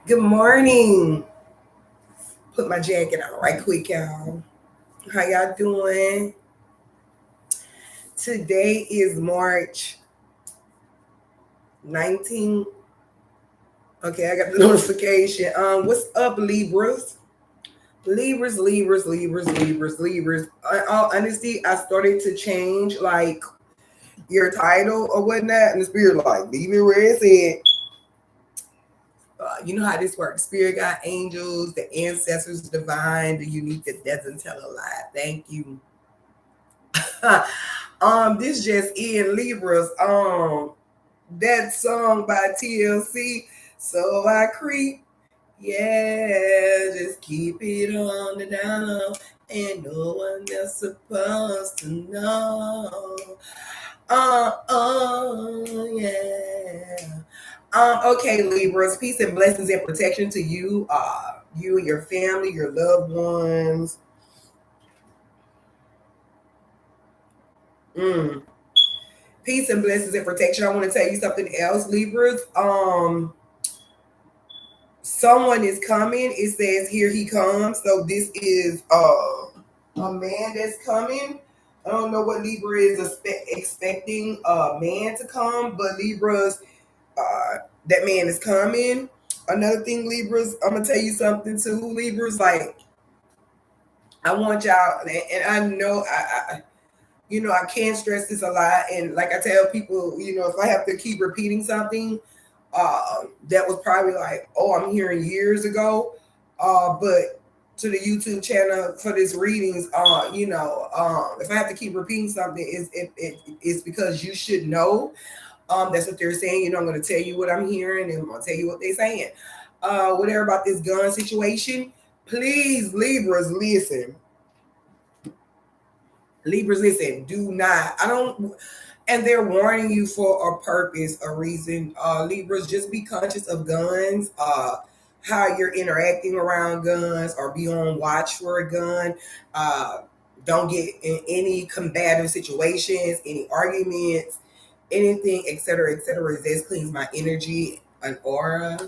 Good morning. Put my jacket on right quick, y'all. How y'all doing? Today is March 19th. Okay, I got the notification. What's up, Libras? Libras. In all honesty, I started to change like your title or whatnot, and the spirit like leave it where it said. You know how this works. Spirit guide angels, the ancestors divine, the unique that doesn't tell a lie. Thank you. This just in Libras. That song by TLC. So I creep. Yeah, just keep it on the down low. And no one else supposed to know. Yeah. Okay, Libras, peace and blessings and protection to you, you and your family, your loved ones. Mm. Peace and blessings and protection. I want to tell you something else, Libras. Someone is coming. It says here he comes. So this is a man that's coming. I don't know what Libra is expecting a man to come, but Libras, that man is coming. Another thing, Libras, I'm gonna tell you something too, Libras. Like I want y'all, and I know I can't stress this a lot. And like I tell people, if I have to keep repeating something, that was probably like, oh, I'm hearing years ago. But to the YouTube channel for this readings, if I have to keep repeating something, it's because you should know. That's what they're saying. I'm going to tell you what I'm hearing, and I'm going to tell you what they're saying. Whatever about this gun situation, please, Libras, listen. Libras, listen, do not. I don't, and they're warning you for a purpose, a reason. Libras, just be conscious of guns, how you're interacting around guns, or be on watch for a gun. Uh, don't get in any combative situations, any arguments, anything, etc., etc. This cleans my energy, an aura.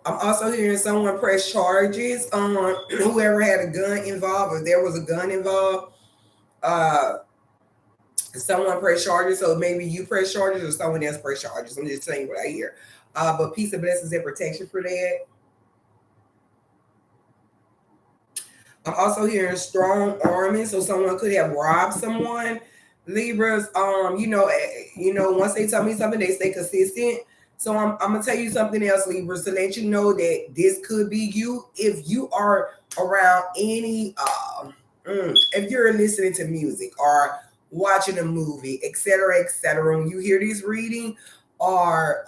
I'm also hearing someone press charges on whoever had a gun involved, or there was a gun involved. Uh, Someone press charges, so maybe you press charges or someone else press charges. I'm just saying what I hear. But peace and blessings and protection for that. I'm also hearing strong arming, so someone could have robbed someone. Libras, once they tell me something, they stay consistent. So I'm gonna tell you something else, Libras, to let you know that this could be you if you are around any, if you're listening to music or watching a movie, etc., etc. When you hear this reading, or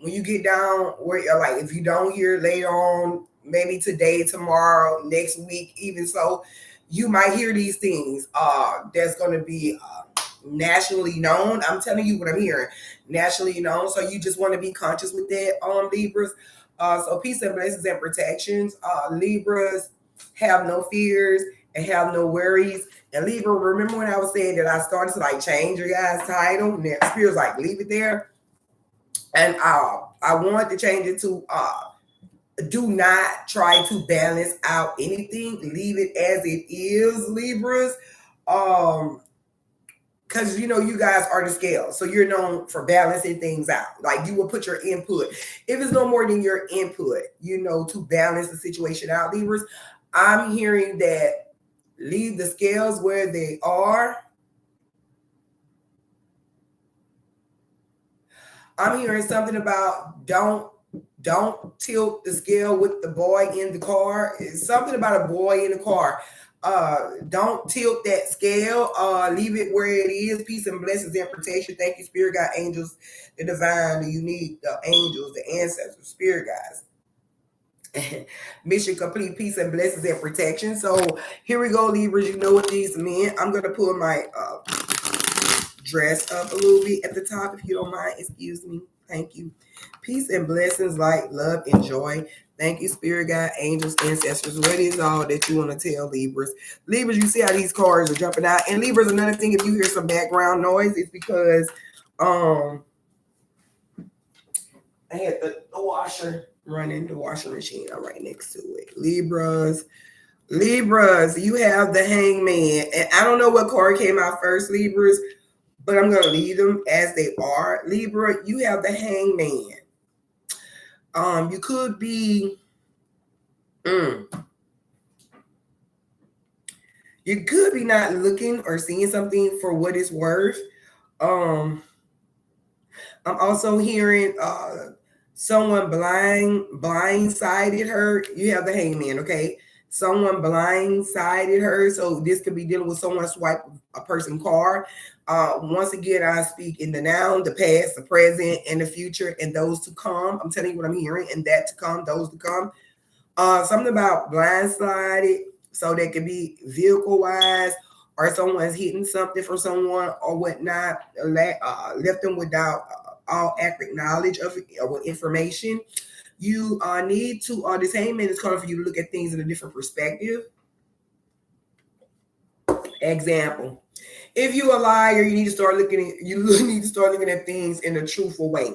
when you get down where you're like, if you don't hear later on, maybe today, tomorrow, next week, even so, you might hear these things. That's going to be nationally known. I'm telling you what I'm hearing, nationally known. So you just want to be conscious with that, Libras. So peace and blessings and protections. Libras, have no fears and have no worries. And Libra, remember when I was saying that I started to like change your guys' title, and that spirit's like leave it there. And I wanted to change it to do not try to balance out anything. Leave it as it is, Libras. Um, because you guys are the scale, so you're known for balancing things out. Like you will put your input. If it's no more than your input, to balance the situation out, Libras. I'm hearing that leave the scales where they are. I'm hearing something about don't tilt the scale with the boy in the car. It's something about a boy in the car. Don't tilt that scale. Leave it where it is. Peace and blessings and protection. Thank you, spirit guide angels, the divine, the unique, the angels, the ancestors, spirit guides. Mission complete, peace and blessings and protection. So here we go, Libras. You know what these mean. I'm gonna pull my dress up a little bit at the top, if you don't mind. Excuse me. Thank you. Peace and blessings, light, love, and joy. Thank you, Spirit God, angels, ancestors. What is all that you want to tell Libras? Libras, you see how these cards are jumping out. And Libras, another thing, if you hear some background noise, it's because I had the washer running, the washing machine right next to it. Libras, you have the Hangman. And I don't know what card came out first, Libras, but I'm going to leave them as they are. Libra, you have the Hangman. You could be, you could be not looking or seeing something for what it's worth. I'm also hearing someone blindsided her. You have the Hangman, okay? Someone blindsided her. So this could be dealing with someone swipe a person card. Once again, I speak in the now, the past, the present, and the future, and those to come. I'm telling you what I'm hearing, and that to come, those to come. Something about blindsided, so that could be vehicle wise, or someone's hitting something from someone or whatnot, left them without all accurate knowledge of or information. You need to, this Hangman is calling for you to look at things in a different perspective. Example, if you're a liar, you need to start looking at things in a truthful way.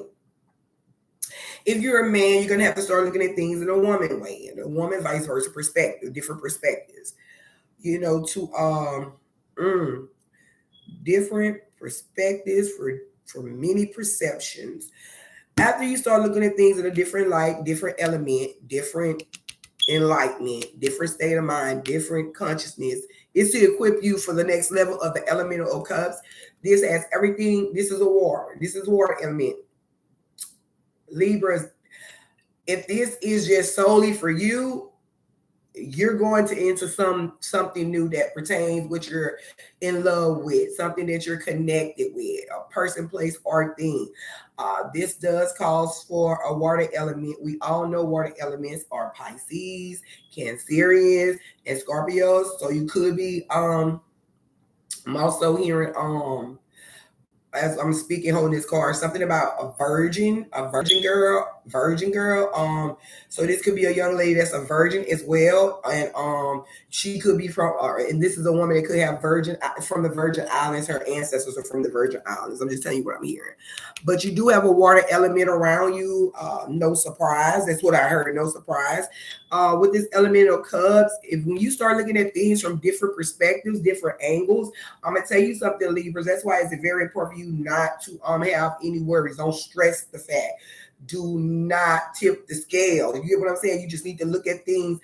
If you're a man, you're gonna have to start looking at things in a woman way, and a woman vice versa perspective, different perspectives. You know, to different perspectives for many perceptions. After you start looking at things in a different light, different element, different enlightenment, different state of mind, different consciousness, it's to equip you for the next level of the elemental of cups. This has everything. This is a war. This is a water element. Libras, if this is just solely for you, you're going to enter something new that pertains what you're in love with, something that you're connected with, a person, place, or thing. This does cause for a water element. We all know water elements are Pisces, Cancerians, and Scorpios. So you could be I'm also hearing as I'm speaking, holding this card, something about a virgin girl. So this could be a young lady that's a virgin as well, and she could be from, and this is a woman that could have from the Virgin Islands. Her ancestors are from the Virgin Islands. I'm just telling you what I'm hearing. But you do have a water element around you. No surprise. That's what I heard. No surprise. With this elemental cubs, when you start looking at things from different perspectives, different angles, I'm gonna tell you something, Libras. That's why it's very important for you not to have any worries. Don't stress the fact. Do not tip the scale. You get what I'm saying? You just need to look at things.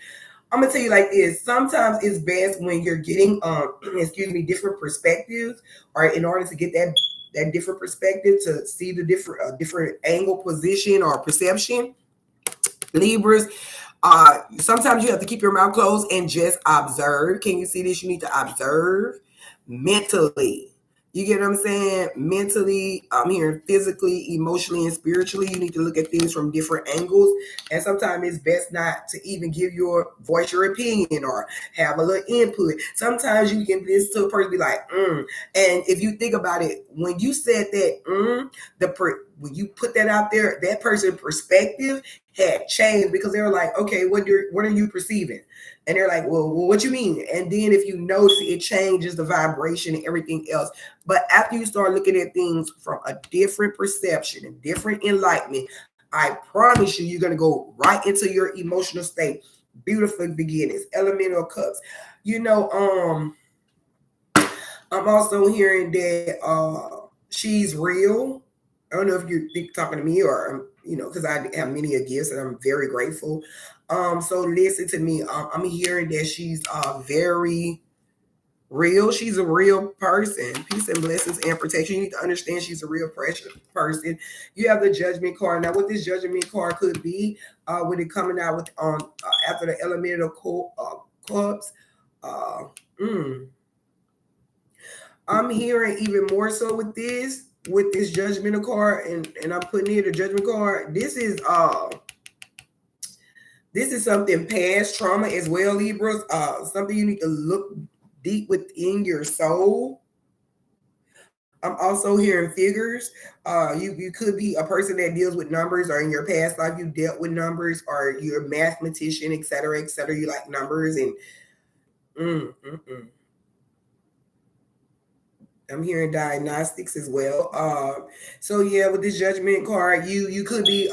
I'm gonna tell you like this. Sometimes it's best when you're getting different perspectives, or in order to get that different perspective, to see the different angle, position, or perception. Libras, sometimes you have to keep your mouth closed and just observe. Can you see this? You need to observe mentally. You get what I'm saying? Mentally, I'm hearing physically, emotionally, and spiritually. You need to look at things from different angles. And sometimes it's best not to even give your voice your opinion or have a little input. Sometimes you can listen to a person be like, And if you think about it, when you said that, when you put that out there, that person's perspective had changed, because they were like, okay, what are you perceiving? And they're like, well, what you mean? And then if you notice, it changes the vibration and everything else. But after you start looking at things from a different perception and different enlightenment, I promise you, you're going to go right into your emotional state. Beautiful beginnings, elemental cups. I'm also hearing that she's real. I don't know if you're talking to me or, because I have many gifts and I'm very grateful. So listen to me. I'm hearing that she's very real. She's a real person. Peace and blessings and protection. You need to understand she's a real person. You have the Judgment card. Now, what this Judgment card could be, with it coming out with after the elemental cups. I'm hearing even more so with this Judgment card, and I'm putting here the Judgment card. This is something past trauma as well, Libras. Something you need to look deep within your soul. I'm also hearing figures. You could be a person that deals with numbers, or in your past life you dealt with numbers, or you're a mathematician, etc., etc. You like numbers and mm, mm, mm. I'm hearing diagnostics as well. So yeah, with this judgment card, you could be.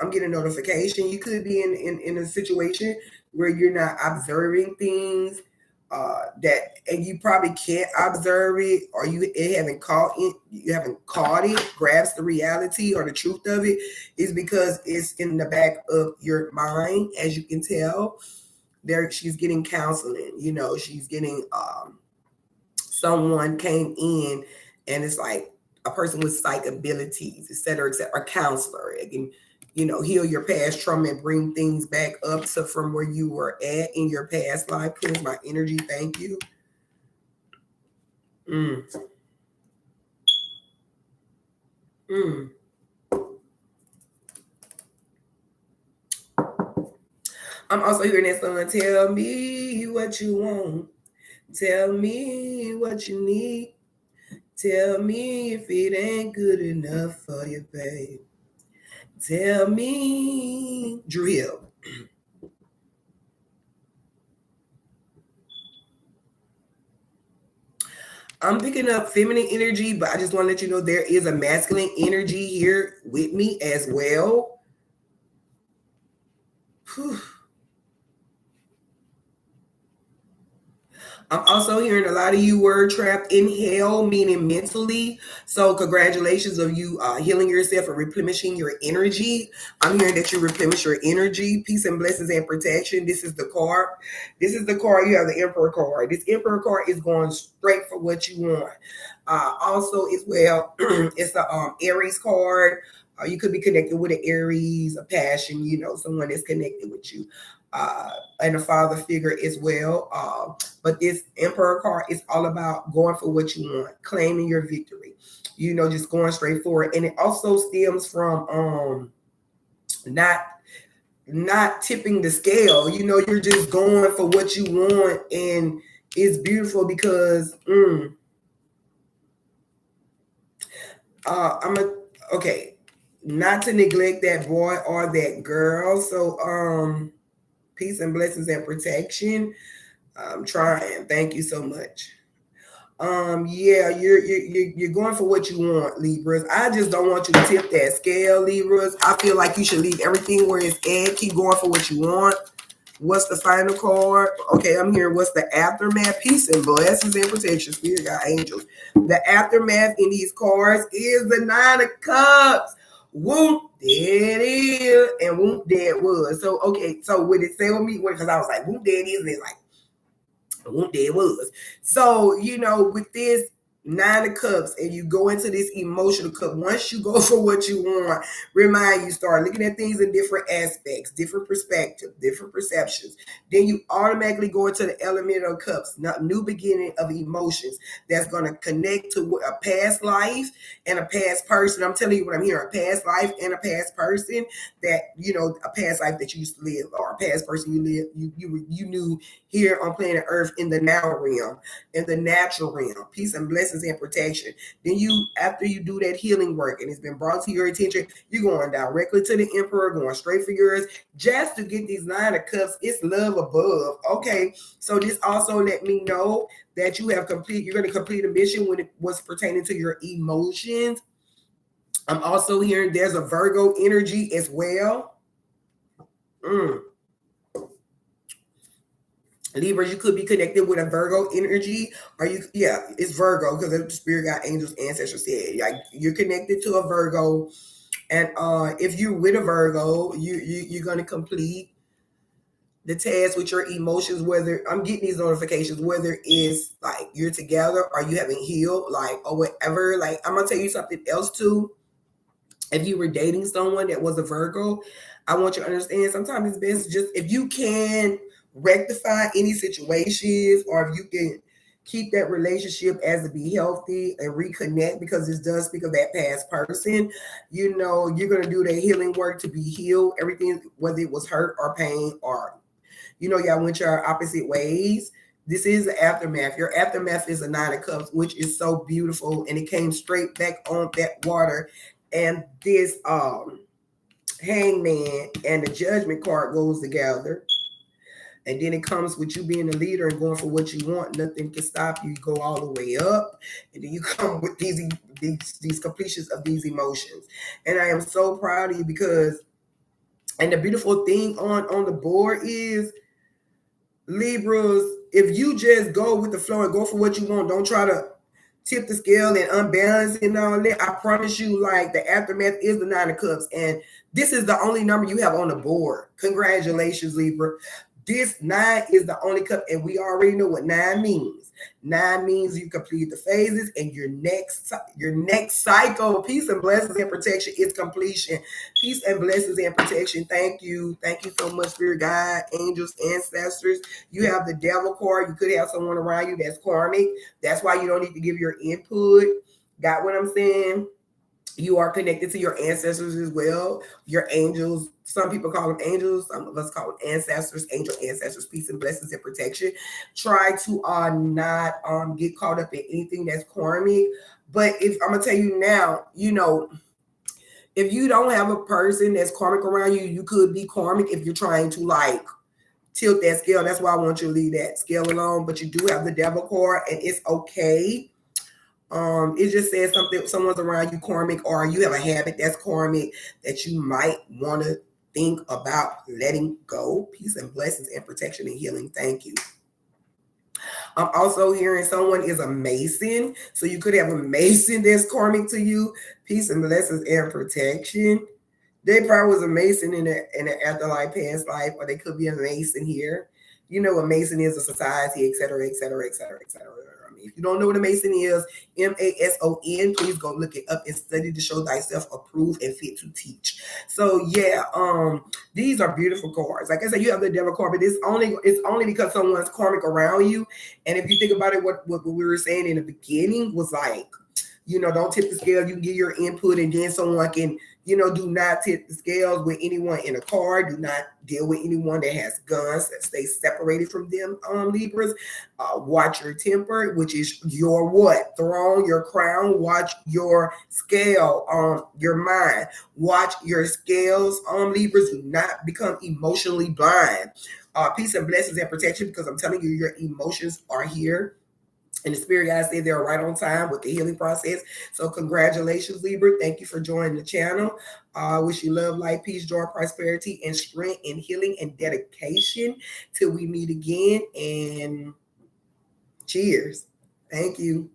I'm getting a notification. You could be in a situation where you're not observing things that, and you probably can't observe it, or it haven't caught it. You haven't caught it, grasp the reality or the truth of it, is because it's in the back of your mind, as you can tell. There, she's getting counseling. You know, she's getting someone came in, and it's like a person with psych abilities, et cetera, a counselor. It can, heal your past trauma and bring things back up to from where you were at in your past life. Cleanse my energy. Thank you. Mm, mm. I'm also hearing that song. Tell me what you want. Tell me what you need. Tell me if it ain't good enough for you, babe. Tell me. Drew Hill. I'm picking up feminine energy, but I just want to let you know there is a masculine energy here with me as well. Whew. I'm also hearing a lot of you were trapped in hell, meaning mentally. So congratulations of you healing yourself and replenishing your energy. I'm hearing that you replenish your energy, peace and blessings and protection. This is the card. This is the card. You have the Emperor card. This Emperor card is going straight for what you want. Also, as well, it's the Aries card. You could be connected with an Aries, a passion, someone that's connected with you. And a father figure as well. But this Emperor card is all about going for what you want, claiming your victory. Just going straight forward. And it also stems from not tipping the scale. You're just going for what you want, and it's beautiful because I'm a okay. Not to neglect that boy or that girl. So peace and blessings and protection. I'm trying. Thank you so much. Yeah, you're going for what you want, Libras. I just don't want you to tip that scale, Libras. I feel like you should leave everything where it's at. Keep going for what you want. What's the final card? Okay, I'm here. What's the aftermath? Peace and blessings and protection, spirit, God, angels. The aftermath in these cards is the Nine of Cups. Whoop, there it is, and whoop, there it was. So, okay, so when it say with me, because I was like, whoop, there it is, and it's like, there it was. So, with this Nine of Cups, and you go into this emotional cup, once you go for what you want, remind you, start looking at things in different aspects, different perspective, different perceptions. Then you automatically go into the element of cups, new beginning of emotions that's going to connect to a past life and a past person. I'm telling you what I'm hearing, a past life and a past person that, a past life that you used to live, or a past person you live, you knew here on planet Earth, in the now realm, in the natural realm. Peace and blessings and protection. Then after you do that healing work and it's been brought to your attention, you're going directly to the Emperor, going straight for yours, just to get these Nine of Cups. It's love above. Okay, so this also let me know that you're going to complete a mission when it was pertaining to your emotions. I'm also hearing there's a Virgo energy as well. Libras, you could be connected with a Virgo energy, or it's Virgo because the spirit, God, angels, ancestors said, like, you're connected to a Virgo, and if you're with a Virgo, you're gonna complete the task with your emotions. Whether I'm getting these notifications, whether it's like you're together or you haven't healed, like, or whatever. Like, I'm gonna tell you something else too. If you were dating someone that was a Virgo, I want you to understand sometimes it's best just if you can rectify any situations, or if you can keep that relationship as to be healthy and reconnect, because this does speak of that past person. You're going to do the healing work to be healed, everything, whether it was hurt or pain, or y'all went your opposite ways. This is the aftermath. Your aftermath is a Nine of Cups, which is so beautiful, and it came straight back on that water. And this Hangman and the Judgment card goes together. And then it comes with you being a leader and going for what you want. Nothing can stop you. You go all the way up, and then you come with these completions of these emotions. And I am so proud of you because, and the beautiful thing on the board is, Libras, if you just go with the flow and go for what you want, don't try to tip the scale and unbalance and all that. I promise you, like, the aftermath is the Nine of Cups, and this is the only number you have on the board. Congratulations, Libra. This 9 is the only cup, and we already know what 9 means. 9 means you complete the phases, and your next cycle, peace and blessings and protection, is completion. Peace and blessings and protection. Thank you so much, spirit guide, angels, ancestors. You have the devil card. You could have someone around you that's karmic. That's why you don't need to give your input. Got what I'm saying? You are connected to your ancestors as well, your angels. Some people call them angels, some of us call them ancestors, angel ancestors. Peace and blessings and protection. Try to not get caught up in anything that's karmic. But if I'm gonna tell you now, if you don't have a person that's karmic around you, you could be karmic if you're trying to like tilt that scale. That's why I want you to leave that scale alone. But you do have the devil card, and it's okay. It just says something, someone's around you karmic, or you have a habit that's karmic that you might want to think about letting go. Peace and blessings and protection and healing. Thank you. I'm also hearing someone is a Mason. So you could have a Mason that's karmic to you. Peace and blessings and protection. They probably was a Mason in the afterlife, past life, or they could be a Mason here. You know what Mason is, a society, etc., etc., etc., etc. If you don't know what a Mason is, Mason, please go look it up and study to show thyself approved and fit to teach. So yeah, these are beautiful cards. Like I said, you have the devil card, but it's only because someone's karmic around you. And if you think about it, what we were saying in the beginning was like, don't tip the scale. You can get your input, and then someone can, do not tip the scales with anyone in a car. Do not deal with anyone that has guns. Stay separated from them, Libras. Watch your temper, which is your what? Throne, your crown. Watch your scale, your mind. Watch your scales, Libras. Do not become emotionally blind. Peace and blessings and protection, because I'm telling you, your emotions are here. And the spirit guys say they're right on time with the healing process. So congratulations, Libra. Thank you for joining the channel. I wish you love, life, peace, joy, prosperity, and strength, and healing, and dedication till we meet again. And cheers. Thank you.